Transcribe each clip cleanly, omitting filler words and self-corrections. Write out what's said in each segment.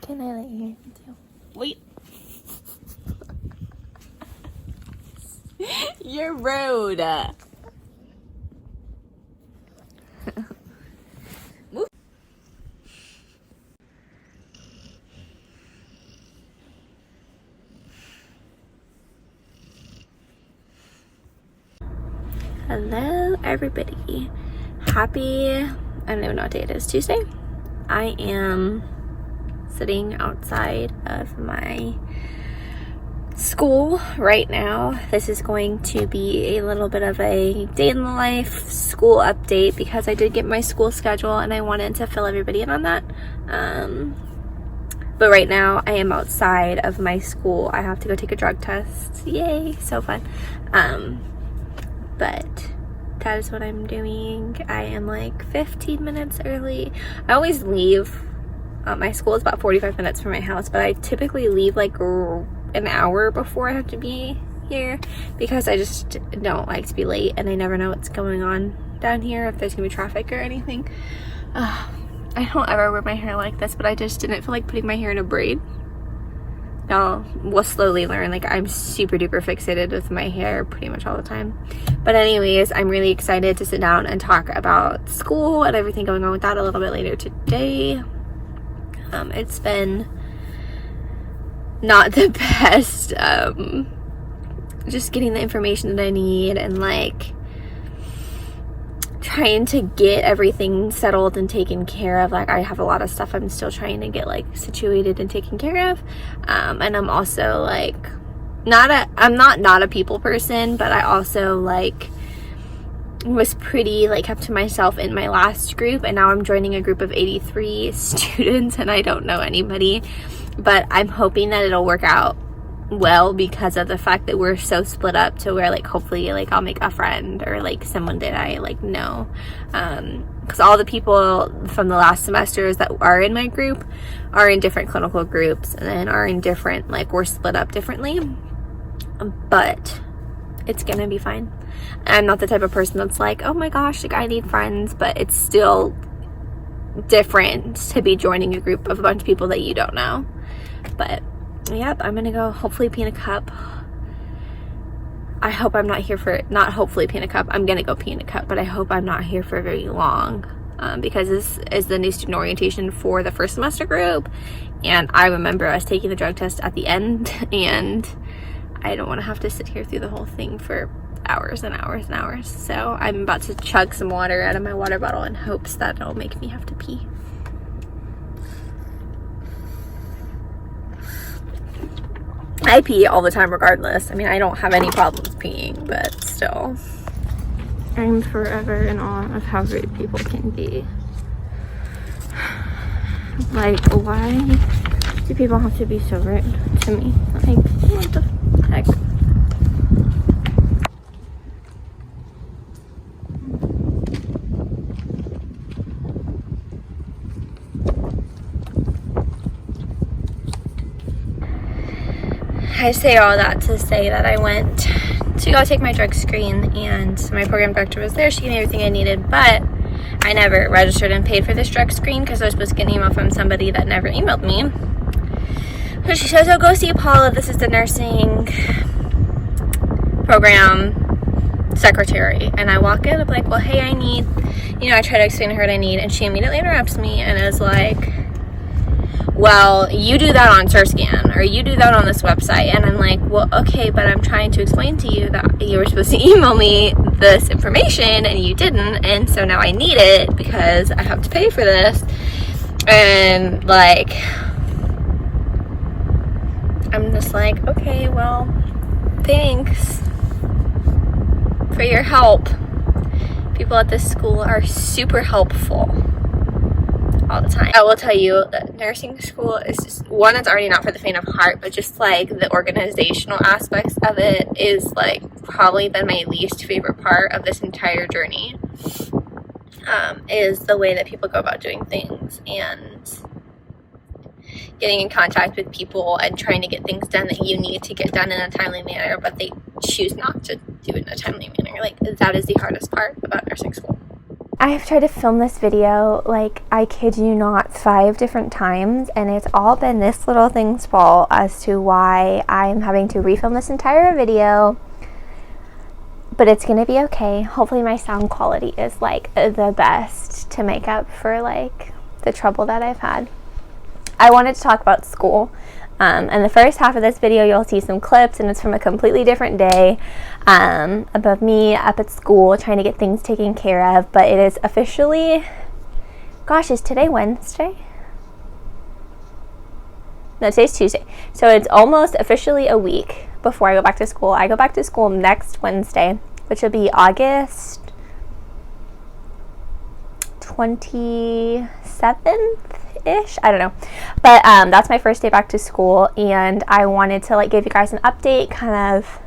Can I let you too? Wait. You're rude. Move. Hello, everybody. Happy, I don't even know what day it is, Tuesday? I am sitting outside of my school right now. This is going to be a little bit of a day in the life school update because I did get my school schedule and I wanted to fill everybody in on that. But right now I am outside of my school. I have to go take a drug test. Yay, so fun. But that is what I'm doing. I am like 15 minutes early. I always leave. My school is about 45 minutes from my house, but I typically leave like an hour before I have to be here because I just don't like to be late and I never know what's going on down here, if there's gonna be traffic or anything. I don't ever wear my hair like this, but I just didn't feel like putting my hair in a braid. Y'all will slowly learn, like I'm super duper fixated with my hair pretty much all the time. But anyways, I'm really excited to sit down and talk about school and everything going on with that a little bit later today. It's been not the best, just getting the information that I need and like trying to get everything settled and taken care of. Like I have a lot of stuff I'm still trying to get like situated and taken care of. And I'm also like I'm not a people person, but I also like was pretty like kept to myself in my last group, and now I'm joining a group of 83 students and I don't know anybody, but I'm hoping that it'll work out well because of the fact that we're so split up to where like hopefully like I'll make a friend or like someone that I like know, because all the people from the last semesters that are in my group are in different clinical groups and then are in different, like we're split up differently, but it's gonna be fine. I'm not the type of person that's like, oh my gosh, like I need friends, but it's still different to be joining a group of a bunch of people that you don't know. But yep, I'm gonna go hopefully pee in a cup. I hope I'm not here for, not hopefully pee in a cup, I'm gonna go pee in a cup, but I hope I'm not here for very long, because this is the new student orientation for the first semester group, and I remember us taking the drug test at the end, and I don't want to have to sit here through the whole thing for hours and hours and hours. So I'm about to chug some water out of my water bottle in hopes that it'll make me have to pee. I pee all the time regardless. I mean, I don't have any problems peeing, but still. I'm forever in awe of how great people can be. Like, why do people have to be so rude to me? Like, what the heck? I say all that to say that I went to go take my drug screen and my program director was there. She gave me everything I needed, but I never registered and paid for this drug screen because I was supposed to get an email from somebody that never emailed me. So she says, oh, go see Paula. This is the nursing program secretary. And I walk in, I'm like, well, hey, I need, I try to explain to her what I need. And she immediately interrupts me and is like, well, you do that on SurScan or you do that on this website. And I'm like, well, okay, but I'm trying to explain to you that you were supposed to email me this information and you didn't. And so now I need it because I have to pay for this. And like, I'm just like, okay, well, thanks for your help. People at this school are super helpful all the time. I will tell you that nursing school is just one, it's already not for the faint of heart, but just like the organizational aspects of it is like probably been my least favorite part of this entire journey, is the way that people go about doing things and getting in contact with people and trying to get things done that you need to get done in a timely manner, but they choose not to do it in a timely manner. Like, that is the hardest part about nursing school. I've tried to film this video, like, I kid you not, 5 different times, and it's all been this little thing's fault as to why I'm having to refilm this entire video. But it's gonna be okay. Hopefully my sound quality is, like, the best to make up for, like, the trouble that I've had. I wanted to talk about school. And the first half of this video, you'll see some clips, and it's from a completely different day of me up at school trying to get things taken care of. But it is officially, gosh, is today Wednesday? No, today's Tuesday. So it's almost officially a week before I go back to school. I go back to school next Wednesday, which will be August 27th-ish. I don't know. But that's my first day back to school, and I wanted to, like, give you guys an update, kind of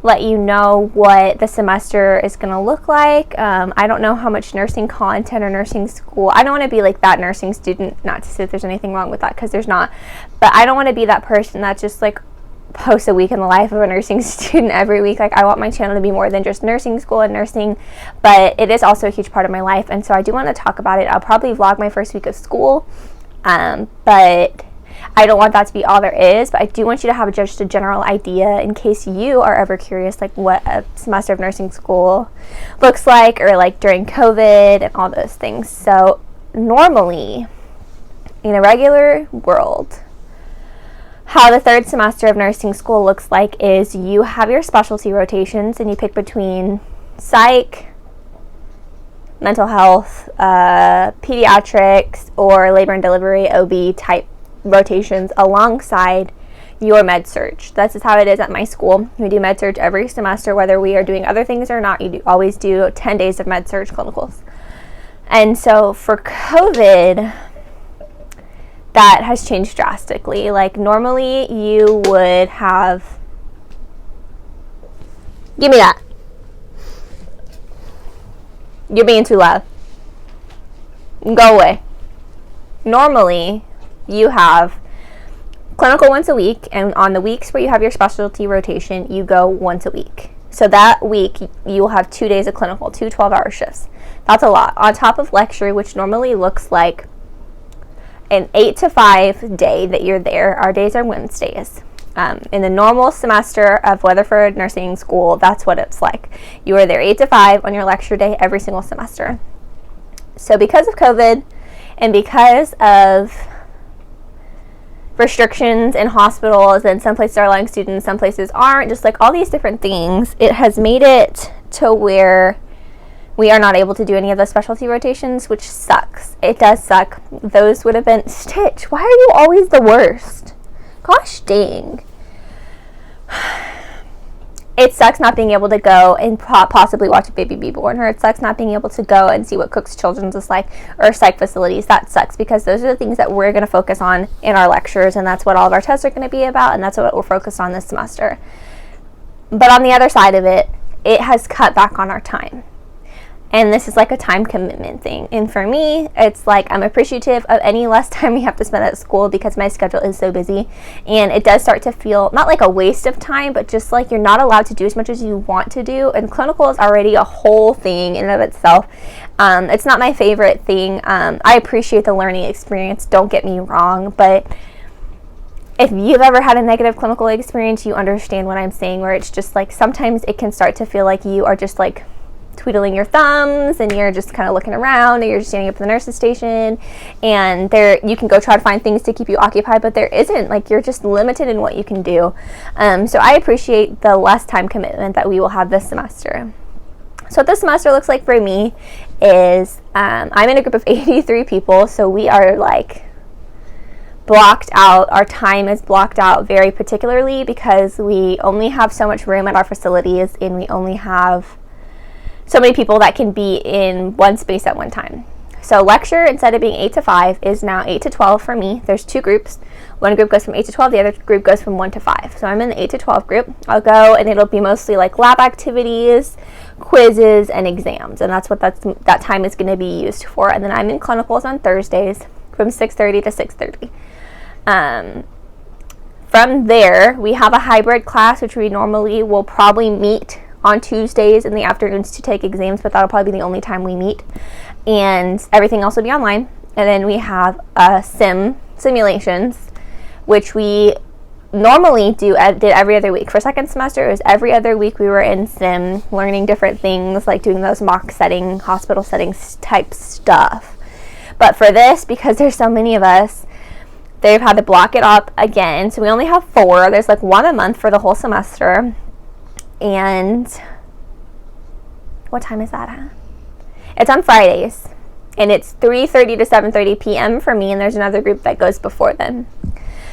let you know what the semester is going to look like. I don't know how much nursing content or nursing school. I don't want to be like that nursing student, not to say that there's anything wrong with that, because there's not. But I don't want to be that person that just, like, post a week in the life of a nursing student every week. Like, I want my channel to be more than just nursing school and nursing, but it is also a huge part of my life, and so I do want to talk about it. I'll probably vlog my first week of school, but I don't want that to be all there is. But I do want you to have just a general idea in case you are ever curious, like, what a semester of nursing school looks like, or like during COVID and all those things. So normally in a regular world, how the third semester of nursing school looks like is you have your specialty rotations, and you pick between psych, mental health, pediatrics, or labor and delivery, OB type rotations alongside your med surg. That's just how it is at my school. We do med surg every semester, whether we are doing other things or not. You always do 10 days of med surg clinicals. And so for COVID, that has changed drastically. Like, normally you would have, give me that. You're being too loud. Go away. Normally, you have clinical once a week, and on the weeks where you have your specialty rotation, you go once a week. So that week, you will have 2 days of clinical, 2 12-hour shifts. That's a lot. On top of lecture, which normally looks like an 8 to 5 day that you're there. Our days are Wednesdays. In the normal semester of Weatherford Nursing School, that's what it's like. You are there 8 to 5 on your lecture day every single semester. So because of COVID and because of restrictions in hospitals, and some places are allowing students, some places aren't, just like all these different things, it has made it to where we are not able to do any of those specialty rotations, which sucks. It does suck. Those would have been, Stitch, why are you always the worst? Gosh dang. It sucks not being able to go and possibly watch a baby be born, or it sucks not being able to go and see what Cook's Children's is like, or psych facilities. That sucks, because those are the things that we're going to focus on in our lectures, and that's what all of our tests are going to be about, and that's what we're focused on this semester. But on the other side of it, it has cut back on our time. And this is like a time commitment thing. And for me, it's like I'm appreciative of any less time we have to spend at school, because my schedule is so busy. And it does start to feel not like a waste of time, but just like you're not allowed to do as much as you want to do. And clinical is already a whole thing in and of itself. It's not my favorite thing. I appreciate the learning experience, don't get me wrong. But if you've ever had a negative clinical experience, you understand what I'm saying, where it's just like sometimes it can start to feel like you are just like twiddling your thumbs, and you're just kind of looking around, and you're just standing up at the nurse's station, and there you can go try to find things to keep you occupied, but there isn't. Like, you're just limited in what you can do. So I appreciate the less time commitment that we will have this semester. So what this semester looks like for me is I'm in a group of 83 people, so we are like blocked out. Our time is blocked out very particularly, because we only have so much room at our facilities, and we only have so many people that can be in one space at one time. So lecture, instead of being 8 to 5, is now 8 to 12 for me. There's 2 groups. One group goes from 8 to 12, the other group goes from 1 to 5. So I'm in the 8 to 12 group. I'll go, and it'll be mostly like lab activities, quizzes, and exams. And that's what that time is going to be used for. And then I'm in clinicals on Thursdays from 6:30 to 6:30. From there, we have a hybrid class, which we normally will probably meet on Tuesdays in the afternoons to take exams, but that'll probably be the only time we meet. And everything else will be online. And then we have simulations, which we normally did every other week. For second semester, it was every other week we were in sim, learning different things, like doing those mock setting, hospital settings type stuff. But for this, because there's so many of us, they've had to block it up again. So we only have 4. There's like 1 a month for the whole semester. And what time is that at? It's on Fridays. And it's 3:30 to 7:30 p.m. for me, and there's another group that goes before them.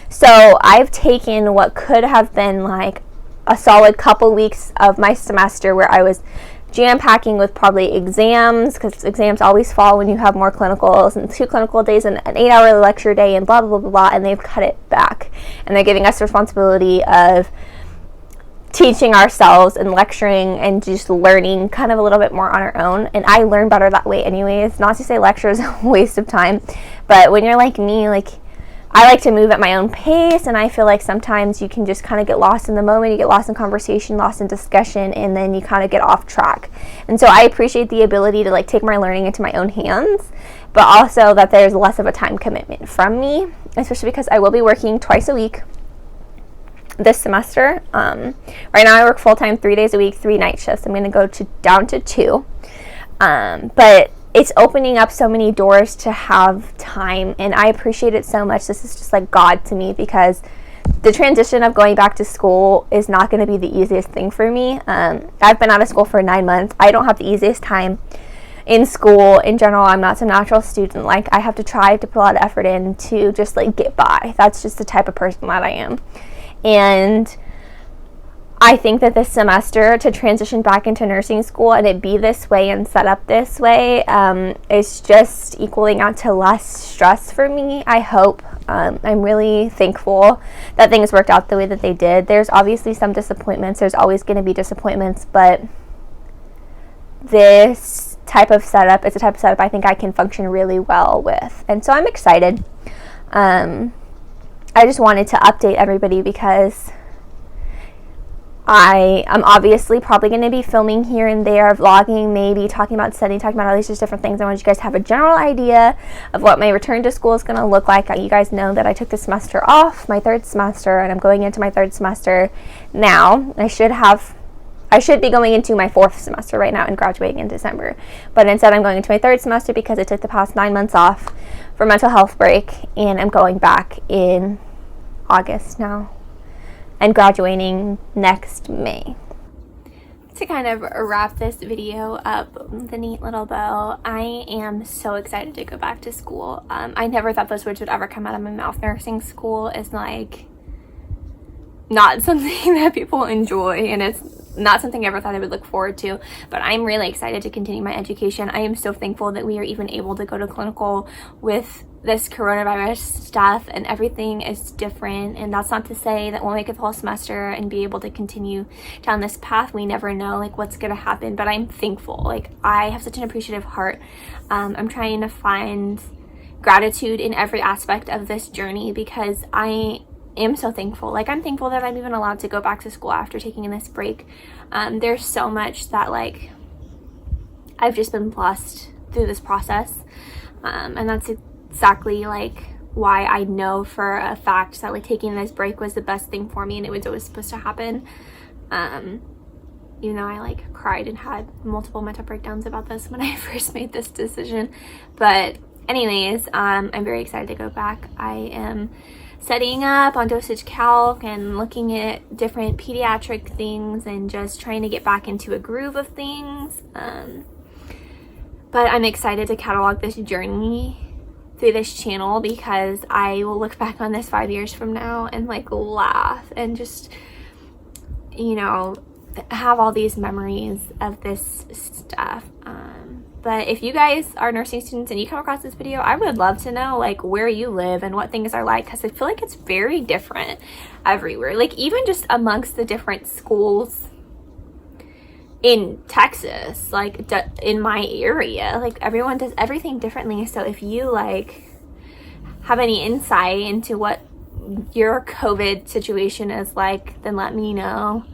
So I've taken what could have been like a solid couple weeks of my semester where I was jam-packing with probably exams, because exams always fall when you have more clinicals, and 2 clinical days and an 8-hour lecture day and blah, blah, blah, blah, and they've cut it back. And they're giving us the responsibility of teaching ourselves and lecturing and just learning kind of a little bit more on our own. And I learn better that way anyways. Not to say lecture is a waste of time, but when you're like me, like I like to move at my own pace, and I feel like sometimes you can just kind of get lost in the moment, you get lost in conversation, lost in discussion, and then you kind of get off track. And so I appreciate the ability to like take my learning into my own hands, but also that there's less of a time commitment from me, especially because I will be working twice a week this semester. Right now I work full-time 3 days a week, 3 night shifts. I'm going to go down to 2. But it's opening up so many doors to have time, and I appreciate it so much. This is just like God to me, because the transition of going back to school is not going to be the easiest thing for me. I've been out of school for 9 months. I don't have the easiest time in school in general. I'm not some natural student. Like, I have to try to put a lot of effort in to just like get by. That's just the type of person that I am. And I think that this semester, to transition back into nursing school and it be this way and set up this way, is just equaling out to less stress for me, I hope. I'm really thankful that things worked out the way that they did. There's obviously some disappointments. There's always going to be disappointments, but this type of setup is a type of setup I think I can function really well with. And so I'm excited. I just wanted to update everybody because I am obviously probably going to be filming here and there, vlogging, maybe talking about studying, talking about all these just different things. I want you guys to have a general idea of what my return to school is going to look like. You guys know that I took the semester off, my 3rd semester, and I'm going into my 3rd semester now. I should be going into my 4th semester right now and graduating in December. But instead I'm going into my 3rd semester because I took the past 9 months off for mental health break, and I'm going back in August now and graduating next May. To kind of wrap this video up with a neat little bow, I am so excited to go back to school. I never thought those words would ever come out of my mouth. Nursing school is like not something that people enjoy, and it's not something I ever thought I would look forward to, but I'm really excited to continue my education. I am so thankful that we are even able to go to clinical with this coronavirus stuff, and everything is different. And that's not to say that we'll make it the whole semester and be able to continue down this path. We never know like what's gonna happen, but I'm thankful. Like, I have such an appreciative heart. I'm trying to find gratitude in every aspect of this journey because I am so thankful. Like, I'm thankful that I'm even allowed to go back to school after taking this break. There's so much that like I've just been blessed through this process, and that's exactly like why I know for a fact that like taking this break was the best thing for me, and it was always supposed to happen. Even though I like cried and had multiple mental breakdowns about this when I first made this decision. But anyways, I'm very excited to go back. I am setting up on dosage calc and looking at different pediatric things and just trying to get back into a groove of things. But I'm excited to catalog this journey through this channel because I will look back on this 5 years from now and like laugh and just, you know, have all these memories of this stuff. But if you guys are nursing students and you come across this video, I would love to know like where you live and what things are like, because I feel like it's very different everywhere. Like, even just amongst the different schools in Texas, like in my area, like everyone does everything differently. So if you like have any insight into what your COVID situation is like, then let me know.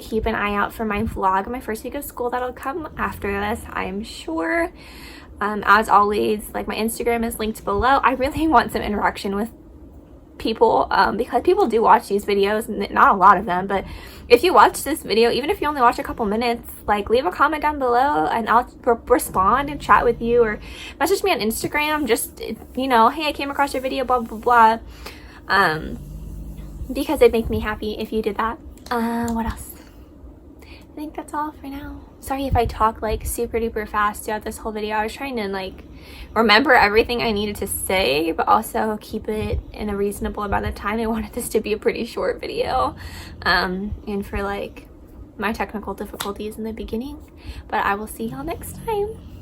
keep an eye out for my vlog, my first week of school that'll come after this, I'm sure. As always, like, my Instagram is linked below. I really want some interaction with people, because people do watch these videos, not a lot of them, but if you watch this video, even if you only watch a couple minutes, like, leave a comment down below and I'll respond and chat with you, or message me on Instagram, just, you know, hey, I came across your video, blah blah blah, because it'd make me happy if you did that. What else? I think that's all for now. Sorry if I talk like super duper fast throughout this whole video. I was trying to like remember everything I needed to say, but also keep it in a reasonable amount of time. I wanted this to be a pretty short video, and for like my technical difficulties in the beginning. But I will see y'all next time.